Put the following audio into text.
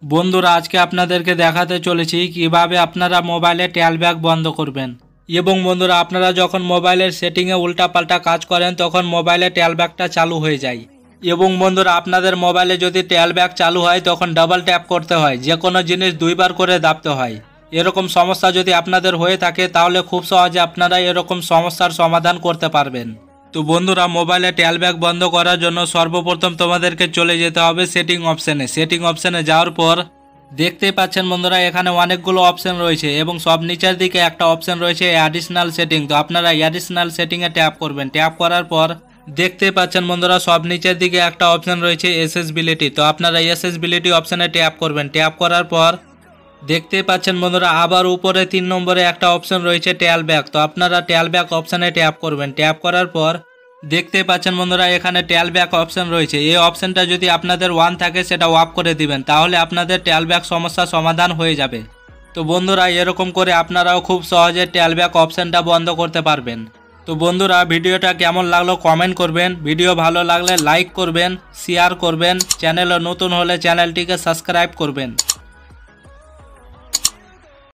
বন্ধুরা আজকে আপনাদেরকে দেখাতে চলেছি কিভাবে আপনারা মোবাইলে ট্যালব্যাক বন্ধ করবেন। এবং বন্ধুরা আপনারা যখন মোবাইলের সেটিংয়ে উল্টাপাল্টা কাজ করেন তখন মোবাইলে ট্যালব্যাকটা চালু হয়ে যায়। এবং বন্ধুরা আপনাদের মোবাইলে যদি ট্যালব্যাক চালু হয় তখন ডাবল ট্যাপ করতে হয়, যে কোনো জিনিস দুইবার করে দাবতে হয়। এরকম সমস্যা যদি আপনাদের হয়ে থাকে তাহলে খুব সহজে আপনারা এরকম সমস্যার সমাধান করতে পারবেন। তো বন্ধুরা মোবাইলে ট্যালব্যাক বন্ধ করার জন্য সর্বপ্রথম তোমাদেরকে চলে যেতে হবে সেটিং অপশানে যাওয়ার পর দেখতেই পাচ্ছেন বন্ধুরা এখানে অনেকগুলো অপশন রয়েছে এবং সব নিচের দিকে একটা অপশন রয়েছে অ্যাডিশনাল সেটিং। তো আপনারা অ্যাডিশনাল সেটিংয়ে ট্যাপ করবেন। ট্যাপ করার পর দেখতেই পাচ্ছেন বন্ধুরা সব নিচের দিকে একটা অপশন রয়েছে এসএসবিলিটি। তো আপনারা এসএসবিলিটি অপশানে ট্যাপ করবেন। ট্যাপ করার পর দেখতেই পাচ্ছেন বন্ধুরা আবার উপরে 3 নম্বরে একটা অপশন রয়েছে ট্যালব্যাক। তো আপনারা ট্যালব্যাক অপশানে ট্যাপ করবেন। ট্যাপ করার পর দেখতেই পাচ্ছেন বন্ধুরা এখানে ট্যালব্যাক অপশন রয়েছে। এই অপশনটা যদি আপনাদের ওয়ান থাকে সেটা অফ করে দিবেন, তাহলে আপনাদের ট্যালব্যাক সমস্যা সমাধান হয়ে যাবে। তো বন্ধুরা এরকম করে আপনারাও খুব সহজে ট্যালব্যাক অপশনটা বন্ধ করতে পারবেন। তো বন্ধুরা ভিডিওটা কেমন লাগলো কমেন্ট করবেন, ভিডিও ভালো লাগলে লাইক করবেন, শেয়ার করবেন, চ্যানেলে নতুন হলে চ্যানেলটিকে সাবস্ক্রাইব করবেন।